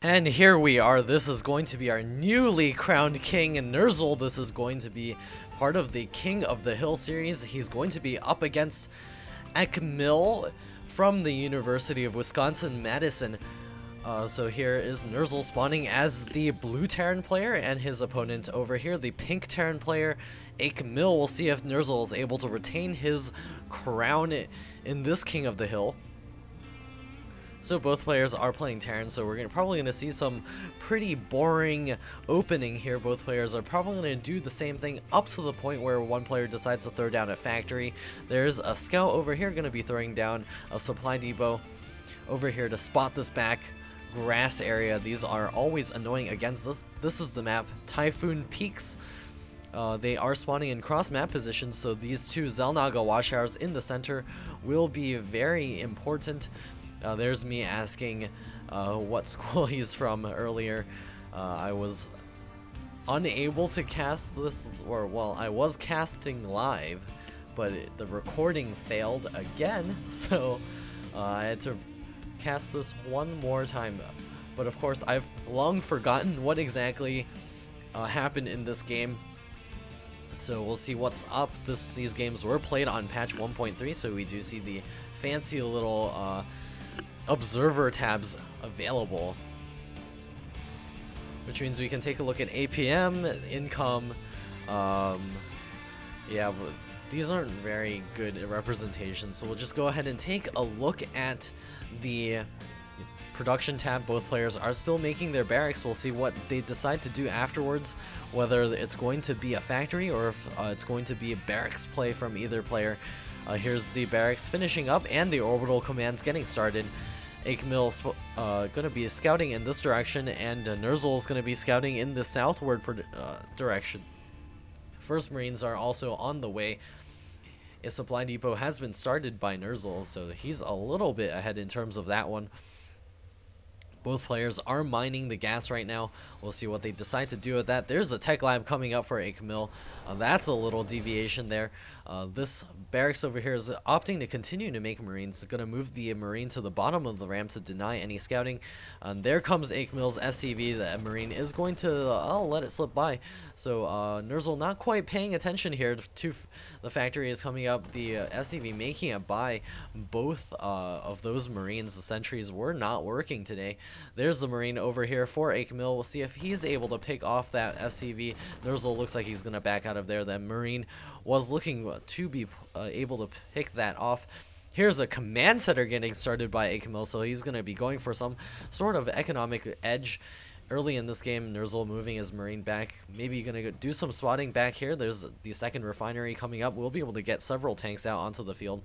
And here we are. This is going to be our newly crowned king, and Nerzel. This is going to be part of the King of the Hill series. He's going to be up against Ekmil from the University of Wisconsin-Madison. So here is Nerzel spawning as the blue Terran player, and his opponent over here, the pink Terran player, Ekmil. We'll see if Nerzel is able to retain his crown in this King of the Hill. So both players are playing Terran, so we're probably going to see some pretty boring opening here. Both players are probably going to do the same thing up to the point where one player decides to throw down a factory. There's a scout over here going to be throwing down a supply depot over here to spot this back grass area. These are always annoying against this. This is the map, Typhoon Peaks. They are spawning in cross map positions, so these two Xel'Naga watchtowers in the center will be very important. There's me asking what school he's from earlier. I was unable to cast this, or well, I was casting live, but the recording failed again, so I had to cast this one more time. But of course, I've long forgotten what exactly happened in this game. So we'll see what's up. These games were played on patch 1.3, so we do see the fancy little observer tabs available, which means we can take a look at APM, income. Yeah, but these aren't very good representations, so we'll just go ahead and take a look at the production tab. Both players are still making their barracks. We'll see what they decide to do afterwards, whether it's going to be a factory or if it's going to be a barracks play from either player. Here's the barracks finishing up and the orbital commands getting started. Ekmil's going to be scouting in this direction, and Nerzel is going to be scouting in the southward direction. First Marines are also on the way. A supply depot has been started by Nerzel, so he's a little bit ahead in terms of that one. Both players are mining the gas right now. We'll see what they decide to do with that. There's a tech lab coming up for Ekmil. That's a little deviation there. This barracks over here is opting to continue to make Marines. Going to move the Marine to the bottom of the ramp to deny any scouting. There comes Ekmil's SCV. The Marine is going to let it slip by. So Nerzel not quite paying attention here to the factory is coming up. The SCV making it by both of those Marines. The sentries were not working today. There's the Marine over here for Ekmil. We'll see if he's able to pick off that SCV. Nerzel looks like he's going to back out of there. That Marine was looking to be able to pick that off. Here's a command center getting started by Ekmil, so he's going to be going for some sort of economic edge early in this game. Nerzel moving his Marine back. Maybe going to do some spotting back here. There's the second refinery coming up. We'll be able to get several tanks out onto the field.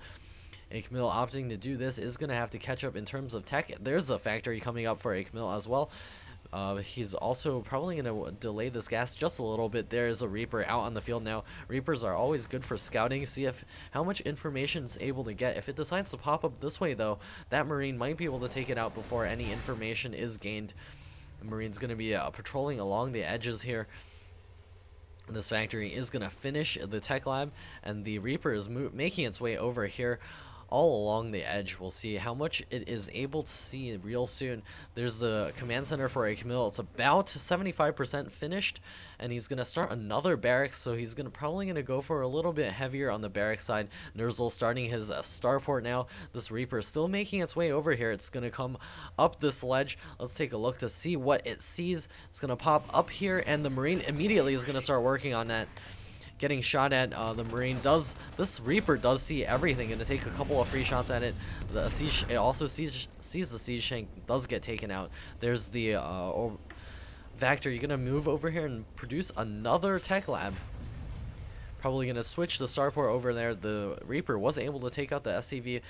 Ekmil opting to do this is going to have to catch up in terms of tech. There's a factory coming up for Ekmil as well. He's also probably going to delay this gas just a little bit. There's a Reaper out on the field now. Reapers are always good for scouting. See how much information it's able to get. If it decides to pop up this way, though, that Marine might be able to take it out before any information is gained. The Marine's going to be patrolling along the edges here. This factory is going to finish the tech lab, and the Reaper is making its way over here all along the edge. We'll see how much it is able to see real soon. There's the command center for Ekmil. It's about 75% finished, and he's going to start another barracks, so he's probably going to go for a little bit heavier on the barracks side. Nerzel starting his starport now. This Reaper is still making its way over here. It's going to come up this ledge. Let's take a look to see what it sees. It's going to pop up here, and the Marine immediately is going to start working on that. Getting shot at. The Marine this Reaper does see everything. Gonna take a couple of free shots at it. The siege, it also sees the siege tank does get taken out. There's the Vector. You're gonna move over here and produce another tech lab. Probably gonna switch the starport over there. The Reaper was able to take out the SCV,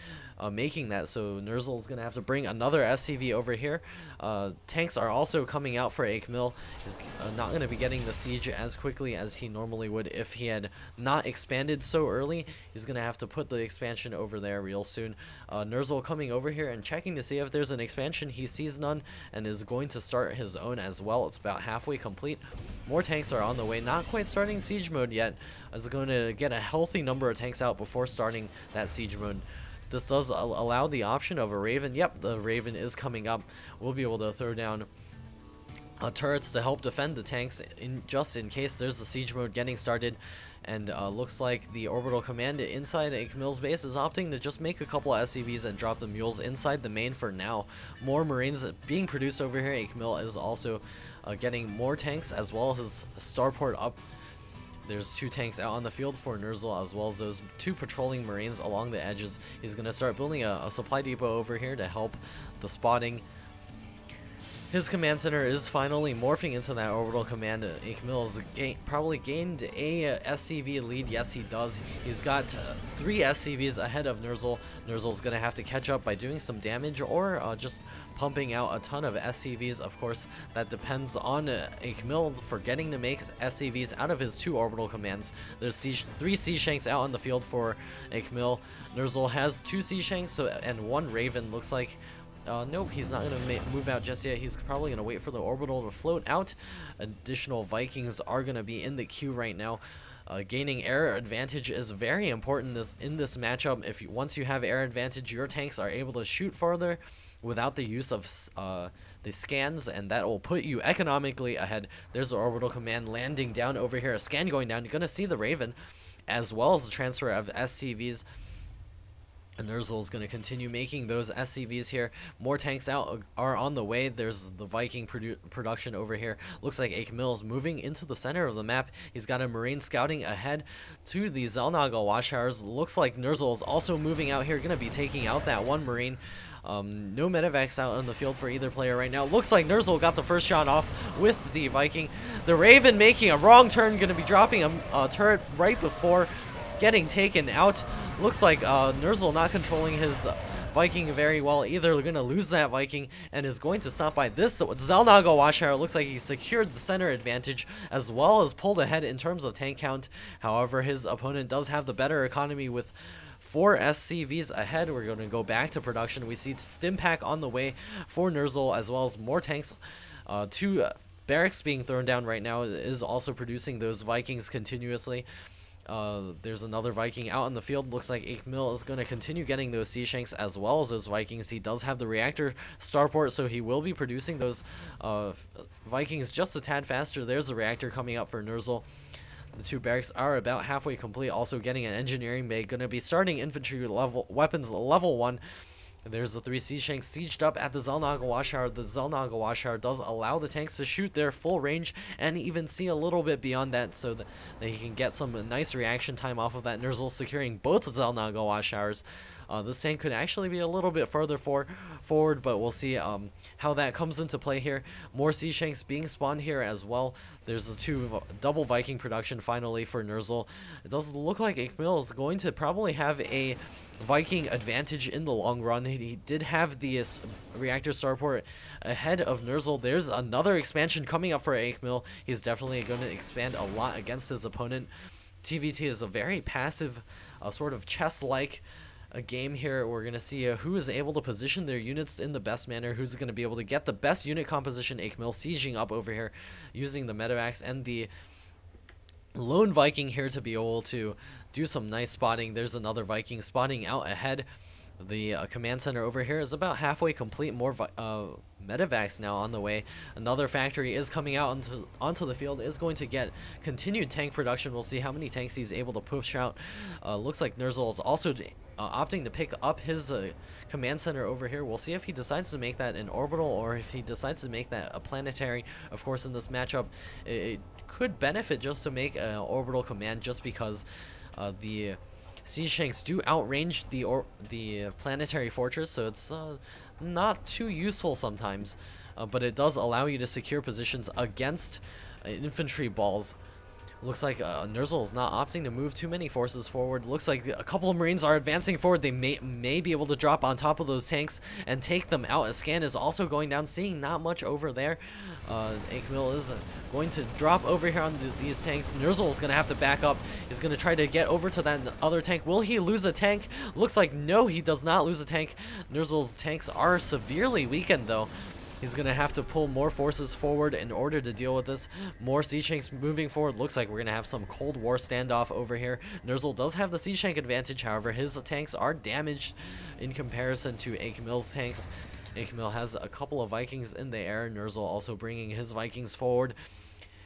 making that, so Nerzel's gonna have to bring another SCV over here. Tanks are also coming out for Ekmil. He's not gonna be getting the siege as quickly as he normally would if he had not expanded so early. He's gonna have to put the expansion over there real soon. Nerzel coming over here and checking to see if there's an expansion. He sees none and is going to start his own as well. It's about halfway complete. More tanks are on the way. Not quite starting siege mode yet. Is going to get a healthy number of tanks out before starting that siege mode. This does allow the option of a Raven. Yep, the Raven is coming up. We'll be able to throw down turrets to help defend the tanks just in case there's the siege mode getting started. And looks like the orbital command inside Camille's base is opting to just make a couple of SCVs and drop the mules inside the main for now. More marines being produced over here. Camille is also getting more tanks as well as starport up. There's 2 tanks out on the field for Nerzel, as well as those 2 patrolling marines along the edges. He's going to start building a supply depot over here to help the spotting. His command center is finally morphing into that orbital command. Camille has probably gained a SCV lead. Yes, he does. He's got 3 SCVs ahead of Nerzel. Nerzel's going to have to catch up by doing some damage or just pumping out a ton of SCVs. Of course, that depends on Camille for getting to make SCVs out of his 2 orbital commands. There's 3 Sea Shanks out on the field for Camille. Nerzel has 2 Sea Shanks and 1 Raven. Looks like nope, he's not going to move out just yet. He's probably going to wait for the orbital to float out. Additional Vikings are going to be in the queue right now. Gaining air advantage is very important in this matchup. Once you have air advantage, your tanks are able to shoot farther without the use of the scans, and that will put you economically ahead. There's the orbital command landing down over here. A scan going down. You're going to see the Raven, as well as the transfer of SCVs. And Nerzel is going to continue making those SCVs here. More tanks out are on the way. There's the Viking production over here. Looks like Camille is moving into the center of the map. He's got a Marine scouting ahead to the Zelnaga Watchtowers. Looks like Nerzel is also moving out here. Going to be taking out that 1 Marine. No medevacs out on the field for either player right now. Looks like Nerzel got the first shot off with the Viking. The Raven making a wrong turn. Going to be dropping a turret right before getting taken out. Looks like Nerzel not controlling his Viking very well either. They're going to lose that Viking and is going to stop by this Zelnaga Watchtower. Looks like he secured the center advantage as well as pulled ahead in terms of tank count. However, his opponent does have the better economy with 4 SCVs ahead. We're going to go back to production. We see Stimpack on the way for Nerzel as well as more tanks. 2 barracks being thrown down right now is also producing those Vikings continuously. There's another Viking out in the field. Looks like Camille is going to continue getting those Sea Shanks as well as those Vikings. He does have the reactor starport, so he will be producing those Vikings just a tad faster. There's the reactor coming up for Nerzel. The 2 barracks are about halfway complete. Also getting an engineering bay. Going to be starting infantry weapons level 1. There's the 3 Sea Shanks sieged up at the Zelnaga Watchtower. The Zelnaga Watchtower does allow the tanks to shoot their full range and even see a little bit beyond that, so that he can get some nice reaction time off of that. Nerzel securing both Zelnaga Watchtowers. This tank could actually be a little bit further forward, but we'll see how that comes into play here. More Sea Shanks being spawned here as well. There's the 2 double Viking production finally for Nerzel. It does look like Camille is going to probably have a Viking advantage in the long run. He did have the reactor starport ahead of Nerzel. There's another expansion coming up for Camille. He's definitely going to expand a lot against his opponent. TVT is a very passive, sort of chess-like game here. We're going to see who is able to position their units in the best manner, who's going to be able to get the best unit composition. Camille sieging up over here using the medevacs and the lone Viking here to be able to do some nice spotting. There's another Viking spotting out ahead. The command center over here is about halfway complete. More medevacs now on the way. Another factory is coming out onto the field. Is going to get continued tank production. We'll see how many tanks he's able to push out. Looks like Nerzel is also opting to pick up his command center over here. We'll see if he decides to make that an orbital or if he decides to make that a planetary. Of course, in this matchup, it could benefit just to make an orbital command, just because the Sea Shanks do outrange the planetary fortress, so it's not too useful sometimes, but it does allow you to secure positions against infantry balls. Looks like Nerzel is not opting to move too many forces forward. Looks like a couple of Marines are advancing forward. They may be able to drop on top of those tanks and take them out. A scan is also going down, seeing not much over there. Camille is going to drop over here on these tanks. Nerzel is going to have to back up. He's going to try to get over to that other tank. Will he lose a tank? Looks like no, he does not lose a tank. Nerzel's tanks are severely weakened though. He's going to have to pull more forces forward in order to deal with this. More Sea Shanks moving forward. Looks like we're going to have some Cold War standoff over here. Nerzel does have the Sea Shank advantage. However, his tanks are damaged in comparison to Camille's tanks. Akemil has a couple of Vikings in the air. Nerzel also bringing his Vikings forward.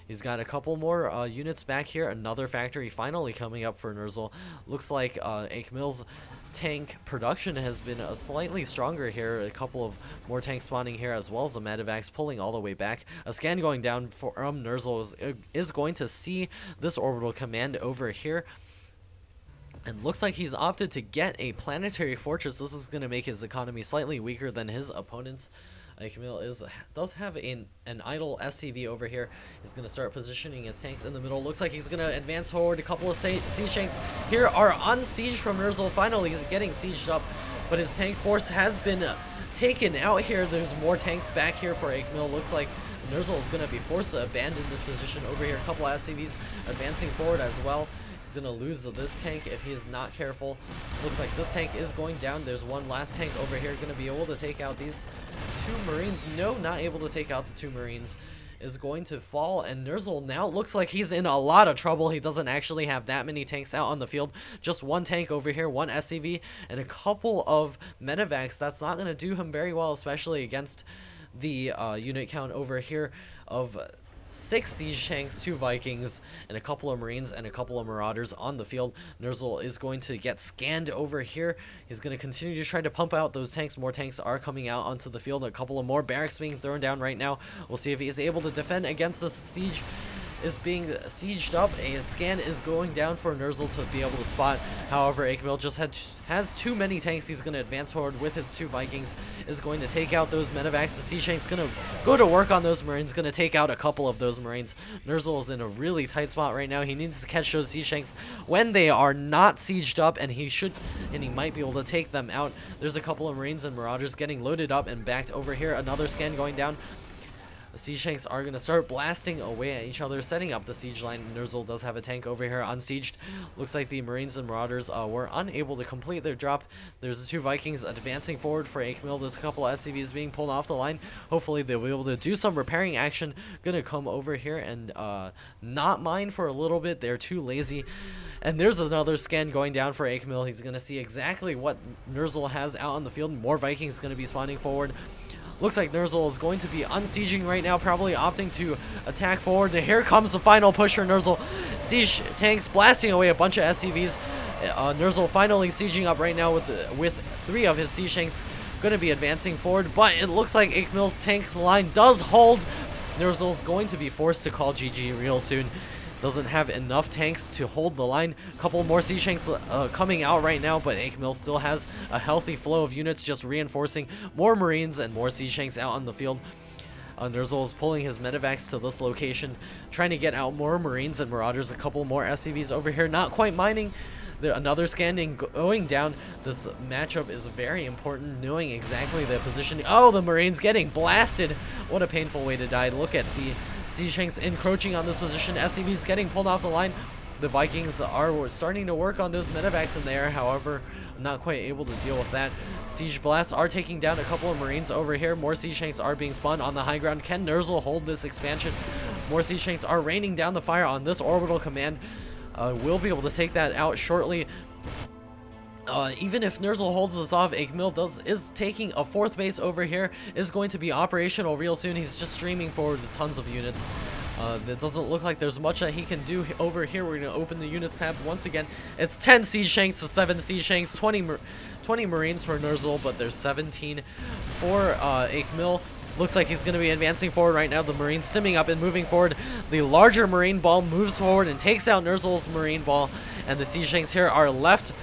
He's got a couple more units back here. Another factory finally coming up for Nerzel. Looks like Akemil's tank production has been slightly stronger here. A couple of more tanks spawning here, as well as the Medivacs pulling all the way back. A scan going down from Nerzel is going to see this orbital command over here. And looks like he's opted to get a planetary fortress. This is going to make his economy slightly weaker than his opponents. Akemil does have an idle SCV over here. He's going to start positioning his tanks in the middle. Looks like he's going to advance forward. A couple of siege tanks here are on siege from Nerzel. Finally, he's getting sieged up, but his tank force has been taken out here. There's more tanks back here for Akemil. Looks like Nerzel is going to be forced to abandon this position over here. A couple of SCVs advancing forward as well. Gonna lose this tank if he is not careful. Looks like this tank is going down. There's one last tank over here gonna be able to take out these two Marines. No, not able to take out the two Marines. Is going to fall, and Nerzel now looks like he's in a lot of trouble. He doesn't actually have that many tanks out on the field. Just one tank over here, one SCV, and a couple of Medivacs. That's not gonna do him very well, especially against the unit count over here of 6 siege tanks, 2 Vikings, and a couple of Marines and a couple of Marauders on the field. Nerzel is going to get scanned over here. He's going to continue to try to pump out those tanks. More tanks are coming out onto the field. A couple of more barracks being thrown down right now. We'll see if he is able to defend against this siege. Is being sieged up. A scan is going down for Nerzel to be able to spot. However, Akemil just has too many tanks. He's going to advance forward with his 2 Vikings. Is going to take out those Medivacs. The siege tank's going to go to work on those Marines. Going to take out a couple of those Marines. Nerzel is in a really tight spot right now. He needs to catch those siege tanks when they are not sieged up, and he might be able to take them out. There's a couple of Marines and Marauders getting loaded up and backed over here. Another scan going down. The siege tanks are going to start blasting away at each other, setting up the siege line. Nerzel does have a tank over here unsieged. Looks like the Marines and Marauders were unable to complete their drop. There's the 2 Vikings advancing forward for Akemil. There's a couple of SCVs being pulled off the line. Hopefully they'll be able to do some repairing action. Going to come over here and not mine for a little bit. They're too lazy. And there's another scan going down for Akemil. He's going to see exactly what Nerzel has out on the field. More Vikings going to be spawning forward. Looks like Nerzel is going to be unsieging right now, probably opting to attack forward. And here comes the final push for Nerzel. Siege tanks blasting away a bunch of SCVs. Nerzel finally sieging up right now with 3 of his siege tanks going to be advancing forward. But it looks like Akemil's tank line does hold. Nerzel is going to be forced to call GG real soon. Doesn't have enough tanks to hold the line. A couple more siege tanks coming out right now, but Akemil still has a healthy flow of units, just reinforcing more Marines and more siege tanks out on the field. Nerzel is pulling his Medivacs to this location, trying to get out more Marines and Marauders. A couple more SCVs over here, not quite mining. Another scanning going down. This matchup is very important, knowing exactly the positioning. Oh, the Marines getting blasted. What a painful way to die. Look at the siege tanks encroaching on this position. SCVs getting pulled off the line. The Vikings are starting to work on those Medivacs in there. However, not quite able to deal with that. Siege blasts are taking down a couple of Marines over here. More siege tanks are being spawned on the high ground. Can Nerzel hold this expansion? More siege tanks are raining down the fire on this orbital command. We'll be able to take that out shortly. Even if Nerzel holds this off, Akemil is taking a 4th base over here, is going to be operational real soon. He's just streaming forward with tons of units. It doesn't look like there's much that he can do over here. We're going to open the units tab once again. It's 10 siege tanks to 7 siege tanks, 20 Marines for Nerzel, but there's 17 for Akemil. Looks like he's going to be advancing forward right now. The Marines stimming up and moving forward. The larger Marine ball moves forward and takes out Nerzel's Marine ball, and the siege tanks here are left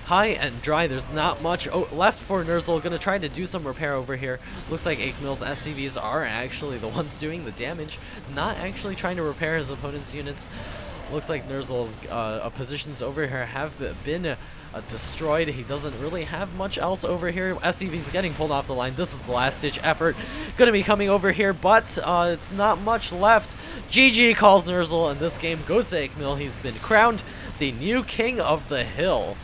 high and dry. There's not much left for Nerzel. Gonna try to do some repair over here. Looks like Akemil's SCVs are actually the ones doing the damage, not actually trying to repair his opponent's units. Looks like Nerzel's positions over here have been destroyed. He doesn't really have much else over here. SCV's getting pulled off the line. This is the last ditch effort. Gonna be coming over here, but it's not much left. GG calls Nerzel, and this game goes to Akemil. He's been crowned the new king of the hill.